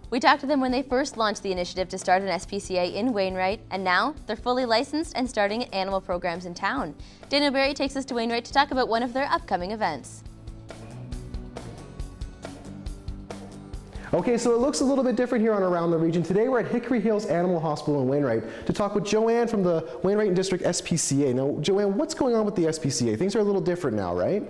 We talked to them when they first launched the initiative to start an SPCA in Wainwright, and now they're fully licensed and starting animal programs in town. Daniel Berry takes us to Wainwright to talk about one of their upcoming events. Okay, so it looks a little bit different here on Around the Region. Today we're at Hickory Hills Animal Hospital in Wainwright to talk with Joanne from the Wainwright and District SPCA. Now, Joanne, what's going on with the SPCA? Things are a little different now, right?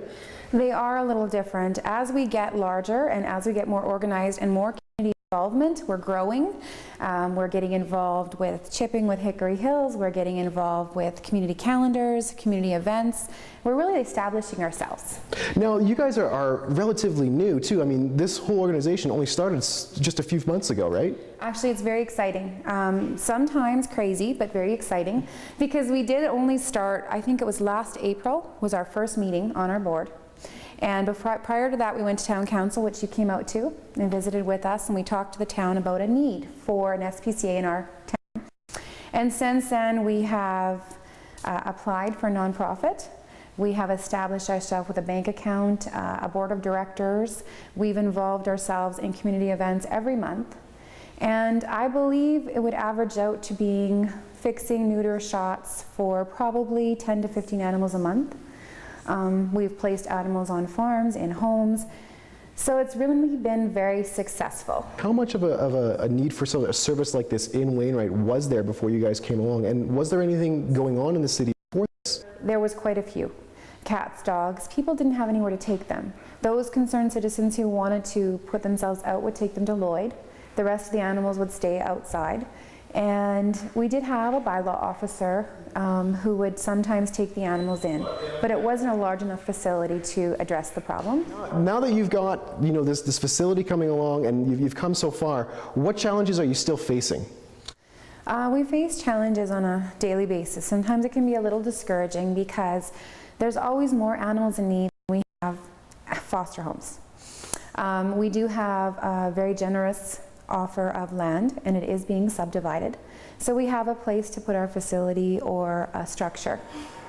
They are a little different. As we get larger and as we get more organized and more community involvement, we're growing. We're getting involved with chipping with Hickory Hills. We're getting involved with community calendars, community events. We're really establishing ourselves. Now, you guys are relatively new too. I mean, this whole organization only started just a few months ago, right? Actually, it's very exciting. Sometimes crazy, but very exciting, because we did only start, I think it was last April, was our first meeting on our board. And prior to that, we went to town council, which you came out to and visited with us, and we talked to the town about a need for an SPCA in our town. And since then, we have applied for a nonprofit. We have established ourselves with a bank account, a board of directors. We've involved ourselves in community events every month. And I believe it would average out to being fixing neuter shots for probably 10 to 15 animals a month. We've placed animals on farms, in homes, so it's really been very successful. How much of a need for a service like this in Wainwright was there before you guys came along, and was there anything going on in the city before this? There was quite a few. Cats, dogs, people didn't have anywhere to take them. Those concerned citizens who wanted to put themselves out would take them to Lloyd. The rest of the animals would stay outside. And we did have a bylaw officer who would sometimes take the animals in, but it wasn't a large enough facility to address the problem. Now that you've got this facility coming along and you've come so far, what challenges are you still facing? We face challenges on a daily basis. Sometimes it can be a little discouraging because there's always more animals in need than we have foster homes. We do have a very generous offer of land, and it is being subdivided. So we have a place to put our facility or a structure.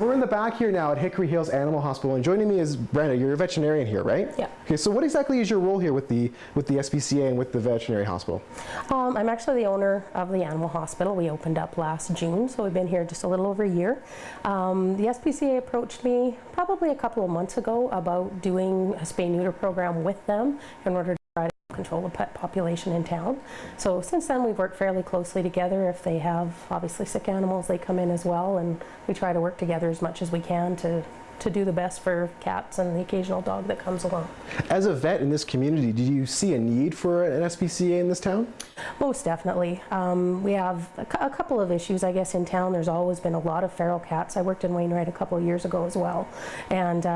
We're in the back here now at Hickory Hills Animal Hospital, and joining me is Brenda. You're a veterinarian here, right? Yeah. Okay, so what exactly is your role here with the SPCA and with the veterinary hospital? I'm actually the owner of the animal hospital. We opened up last June, so we've been here just a little over a year. The SPCA approached me probably a couple of months ago about doing a spay-neuter program with them in order to try to control the pet population in town. So since then we've worked fairly closely together. If they have obviously sick animals, they come in as well, and we try to work together as much as we can to do the best for cats and the occasional dog that comes along. As a vet in this community, do you see a need for an SPCA in this town? Most definitely. We have a couple of issues, I guess, in town. There's always been a lot of feral cats. I worked in Wainwright a couple of years ago as well, and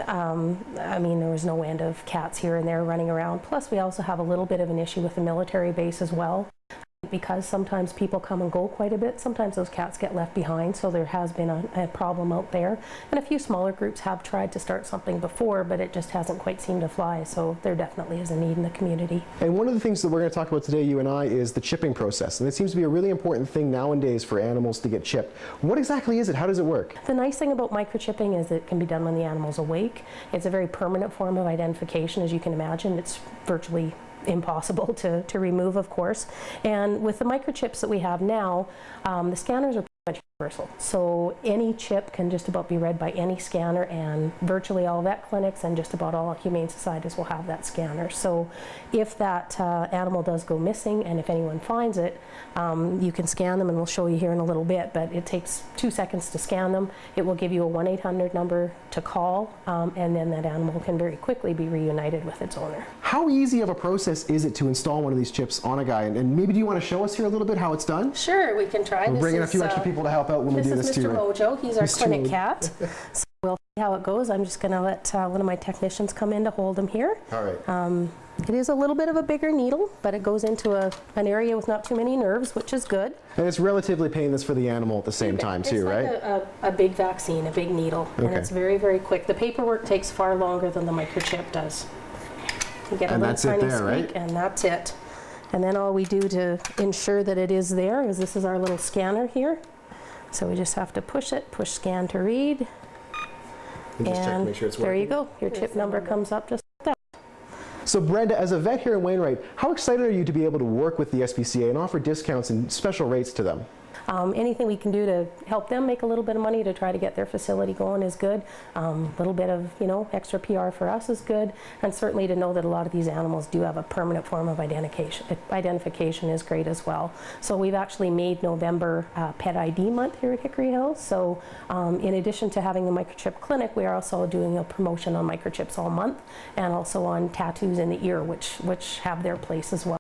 I mean, there was no end of cats here and there running around. Plus, we also have a little bit of an issue with the military base as well. Because sometimes people come and go quite a bit, sometimes those cats get left behind, so there has been a problem out there. And a few smaller groups have tried to start something before, but it just hasn't quite seemed to fly, so there definitely is a need in the community. And one of the things that we're going to talk about today, you and I, is the chipping process. And it seems to be a really important thing nowadays for animals to get chipped. What exactly is it? How does it work? The nice thing about microchipping is it can be done when the animal's awake. It's a very permanent form of identification, as you can imagine. It's virtually impossible to remove, of course. And with the microchips that we have now, the scanners are pretty much universal. So any chip can just about be read by any scanner, and virtually all vet clinics and just about all humane societies will have that scanner. So if that animal does go missing, and if anyone finds it, you can scan them, and we'll show you here in a little bit, but it takes 2 seconds to scan them. It will give you a 1-800 number to call, and then that animal can very quickly be reunited with its owner. How easy of a process is it to install one of these chips on a guy? And maybe do you want to show us here a little bit how it's done? Sure, we can try. We're bringing a few extra people to help out when we do this too. This is Mr. Mojo. He's our clinic cat. So we'll see how it goes. I'm just going to let one of my technicians come in to hold him here. All right. It is a little bit of a bigger needle, but it goes into an area with not too many nerves, which is good. And it's relatively painless for the animal at the same time too, right? It's like a big vaccine, a big needle, and it's very, very quick. The paperwork takes far longer than the microchip does. You get a little tiny squeak, and that's it. And then all we do to ensure that it is there is this is our little scanner here. So we just have to push it, push scan to read, and just check to make sure it's working. There you go. Your chip number comes up just like that. So Brenda, as a vet here in Wainwright, how excited are you to be able to work with the SPCA and offer discounts and special rates to them? Anything we can do to help them make a little bit of money to try to get their facility going is good. A little bit of, extra PR for us is good, and certainly to know that a lot of these animals do have a permanent form of identification is great as well. So we've actually made November Pet ID month here at Hickory Hills. So in addition to having the microchip clinic, we are also doing a promotion on microchips all month, and also on tattoos in the ear, which have their place as well.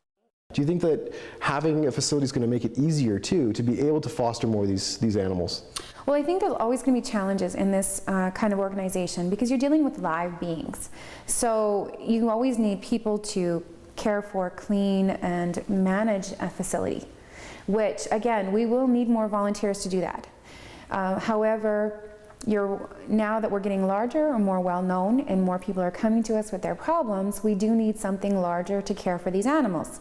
Do you think that having a facility is going to make it easier too to be able to foster more of these animals? Well, I think there's always going to be challenges in this kind of organization because you're dealing with live beings. So you always need people to care for, clean, and manage a facility, which again, we will need more volunteers to do that. However, now that we're getting larger and more well known and more people are coming to us with their problems, we do need something larger to care for these animals.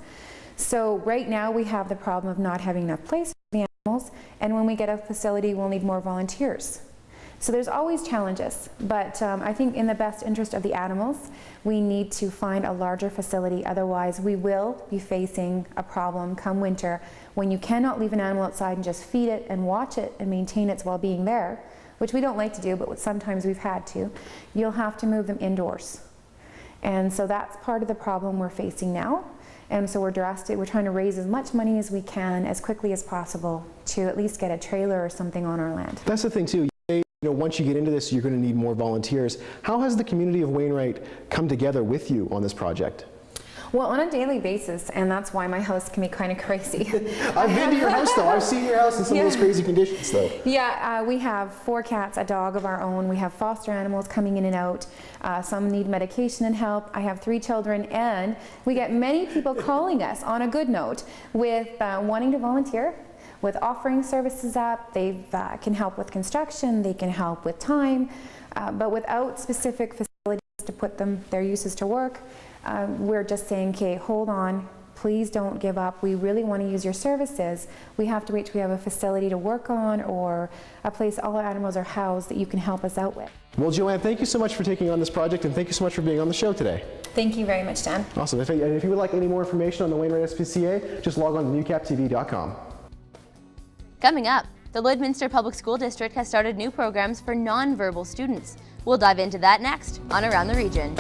So right now we have the problem of not having enough place for the animals, and when we get a facility we'll need more volunteers. So there's always challenges, but I think in the best interest of the animals we need to find a larger facility, otherwise we will be facing a problem come winter when you cannot leave an animal outside and just feed it and watch it and maintain its well-being there, which we don't like to do, but sometimes we've had to. You'll have to move them indoors. And so that's part of the problem we're facing now. And so we're trying to raise as much money as we can as quickly as possible to at least get a trailer or something on our land. That's the thing too. Once you get into this, you're going to need more volunteers. How has the community of Wainwright come together with you on this project? Well, on a daily basis, and that's why my house can be kind of crazy. I've been to your house though. I've seen your house in some of those crazy conditions though. Yeah, we have 4 cats, a dog of our own. We have foster animals coming in and out. Some need medication and help. I have 3 children, and we get many people calling us on a good note with wanting to volunteer, with offering services up. They can help with construction, they can help with time, but without specific facilities to put their uses to work. We're just saying, okay, hold on, please don't give up. We really want to use your services. We have to wait till we have a facility to work on or a place all our animals are housed that you can help us out with. Well, Joanne, thank you so much for taking on this project, and thank you so much for being on the show today. Thank you very much, Dan. Awesome. If you would like any more information on the Wainwright SPCA, just log on to NewcapTV.com. Coming up, the Lloydminster Public School District has started new programs for non-verbal students. We'll dive into that next on Around the Region.